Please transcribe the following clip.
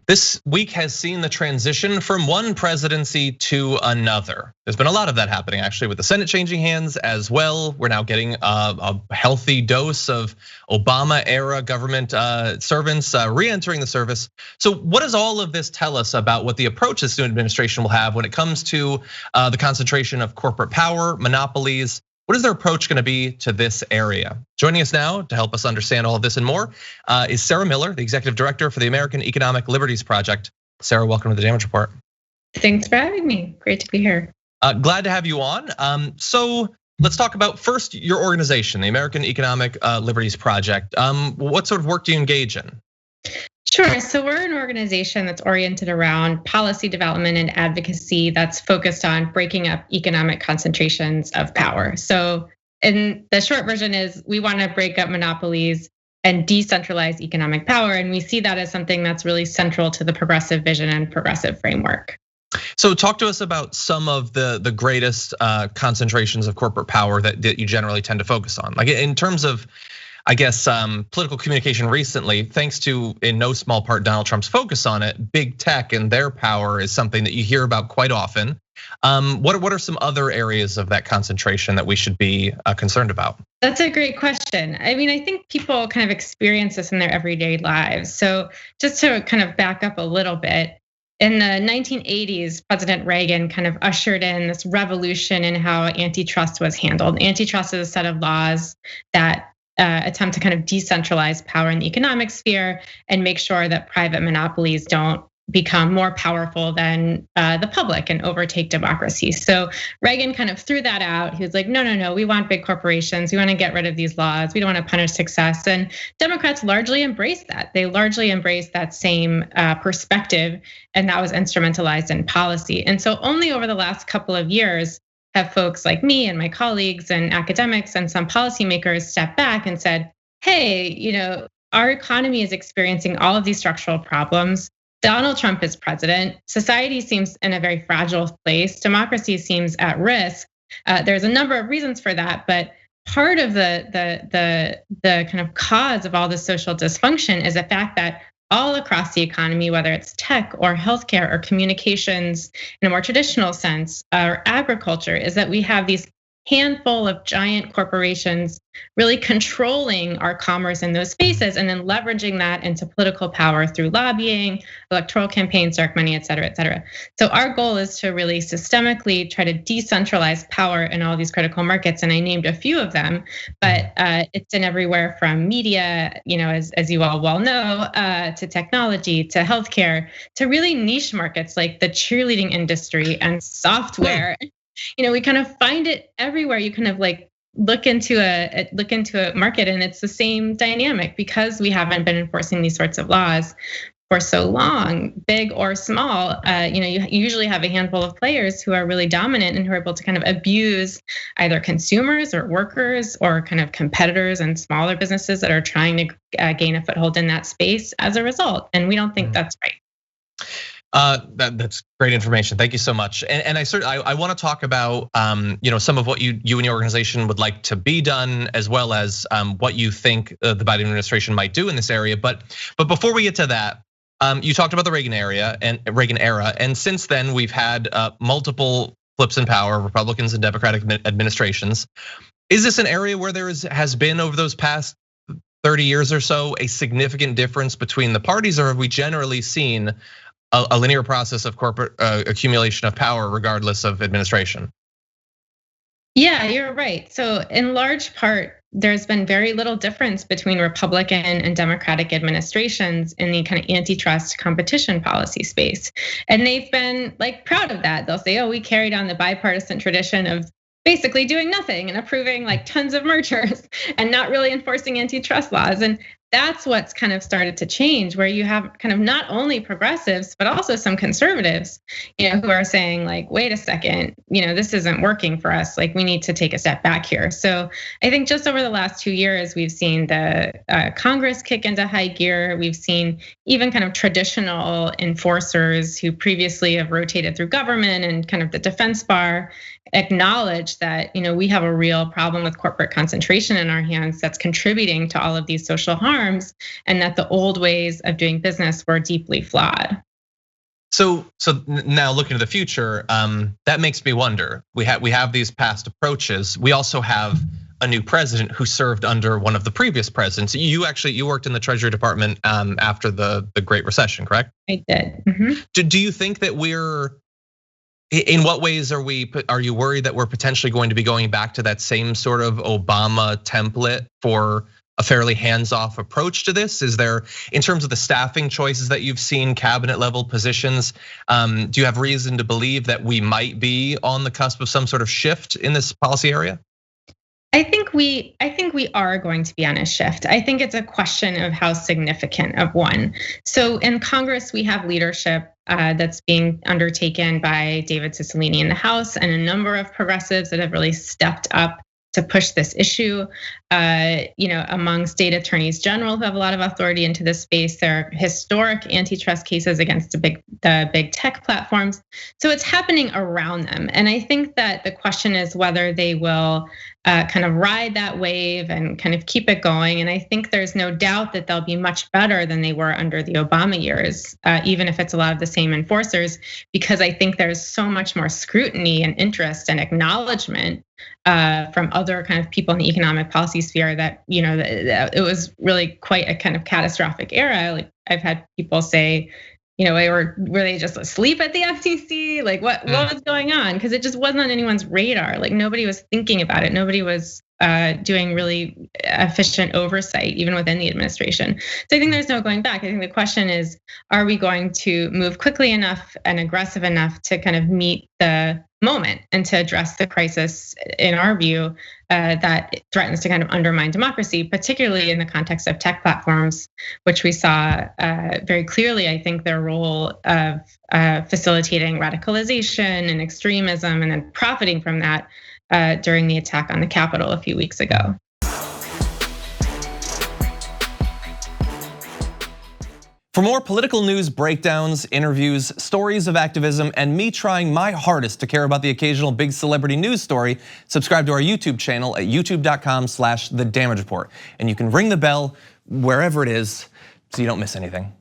This week has seen the transition from one presidency to another. There's been a lot of that happening actually with the Senate changing hands as well. We're now getting a healthy dose of Obama era government servants re-entering the service. So what does all of this tell us about what the approach this new administration will have when it comes to the concentration of corporate power, monopolies? What is their approach going to be to this area? Joining us now to help us understand all of this and more is Sarah Miller, the executive director for the American Economic Liberties Project. Sarah, welcome to the Damage Report. Thanks for having me. Great to be here. Glad to have you on. So let's talk about first your organization, the American Economic Liberties Project. What sort of work do you engage in? Sure, so we're an organization that's oriented around policy development and advocacy that's focused on breaking up economic concentrations of power. So in the short version is we want to break up monopolies and decentralize economic power. And we see that as something that's really central to the progressive vision and progressive framework. So talk to us about some of the greatest concentrations of corporate power that you generally tend to focus on. Like in terms of, I guess, political communication recently, thanks to in no small part Donald Trump's focus on it, big tech and their power is something that you hear about quite often. What are some other areas of that concentration that we should be concerned about? That's a great question. I mean, I think people kind of experience this in their everyday lives. So just to kind of back up a little bit, in the 1980s, President Reagan kind of ushered in this revolution in how antitrust was handled. Antitrust is a set of laws that attempt to kind of decentralize power in the economic sphere and make sure that private monopolies don't become more powerful than the public and overtake democracy. So Reagan kind of threw that out. He was like, no, we want big corporations. We want to get rid of these laws. We don't want to punish success. And Democrats largely embraced that. They largely embraced that same perspective, and that was instrumentalized in policy. And so only over the last couple of years have folks like me and my colleagues and academics and some policymakers step back and said, hey, our economy is experiencing all of these structural problems. Donald Trump is president. Society seems in a very fragile place. Democracy seems at risk. There's a number of reasons for that, but part of the kind of cause of all this social dysfunction is the fact that all across the economy, whether it's tech or healthcare or communications in a more traditional sense, or agriculture, is that we have these handful of giant corporations really controlling our commerce in those spaces and then leveraging that into political power through lobbying, electoral campaigns, dark money, et cetera, et cetera. So our goal is to really systemically try to decentralize power in all these critical markets. And I named a few of them, but it's in everywhere from media, as you all well know, to technology, to healthcare, to really niche markets like the cheerleading industry and software. We kind of find it everywhere. You kind of like look into a market, and it's the same dynamic because we haven't been enforcing these sorts of laws for so long, big or small. You usually have a handful of players who are really dominant and who are able to kind of abuse either consumers or workers or kind of competitors and smaller businesses that are trying to gain a foothold in that space as a result. And we don't think that's right. That's great information. Thank you so much. And I want to talk about some of what you and your organization would like to be done, as well as what you think the Biden administration might do in this area. But before we get to that, you talked about the Reagan era, and since then we've had multiple flips in power, Republicans and Democratic administrations. Is this an area where there has been over those past 30 years or so a significant difference between the parties, or have we generally seen a linear process of corporate accumulation of power regardless of administration? Yeah, you're right. So in large part, there's been very little difference between Republican and Democratic administrations in the kind of antitrust competition policy space. And they've been like proud of that. They'll say, we carried on the bipartisan tradition of basically doing nothing and approving like tons of mergers and not really enforcing antitrust laws. And that's what's kind of started to change, where you have kind of not only progressives, but also some conservatives, who are saying like, wait a second, this isn't working for us. Like we need to take a step back here. So I think just over the last 2 years, we've seen the Congress kick into high gear. We've seen even kind of traditional enforcers who previously have rotated through government and kind of the defense bar acknowledge that we have a real problem with corporate concentration in our hands that's contributing to all of these social harms. harms, and that the old ways of doing business were deeply flawed. So now looking to the future, that makes me wonder. We have these past approaches. We also have a new president who served under one of the previous presidents. You worked in the Treasury Department after the Great Recession, correct? I did. Do you think that in what ways are you worried that we're potentially going to be going back to that same sort of Obama template for a fairly hands-off approach to this? Is there, in terms of the staffing choices that you've seen, cabinet level positions, do you have reason to believe that we might be on the cusp of some sort of shift in this policy area? I think we are going to be on a shift. I think it's a question of how significant of one. So in Congress, we have leadership that's being undertaken by David Cicilline in the House and a number of progressives that have really stepped up to push this issue. Among state attorneys general who have a lot of authority into this space, there are historic antitrust cases against the big tech platforms. So it's happening around them. And I think that the question is whether they will kind of ride that wave and kind of keep it going. And I think there's no doubt that they'll be much better than they were under the Obama years, even if it's a lot of the same enforcers, because I think there's so much more scrutiny and interest and acknowledgement from other kind of people in the economic policy sphere that that it was really quite a kind of catastrophic era. Like I've had people say, were they just asleep at the FTC? Like what was going on? Because it just wasn't on anyone's radar. Like nobody was thinking about it. Nobody was doing really efficient oversight, even within the administration. So I think there's no going back. I think the question is, are we going to move quickly enough and aggressive enough to kind of meet the moment and to address the crisis, in our view, that threatens to kind of undermine democracy, particularly in the context of tech platforms, which we saw very clearly, I think, their role of facilitating radicalization and extremism and then profiting from that during the attack on the Capitol a few weeks ago. For more political news breakdowns, interviews, stories of activism, and me trying my hardest to care about the occasional big celebrity news story, subscribe to our YouTube channel at youtube.com/The Damage Report. And you can ring the bell wherever it is so you don't miss anything.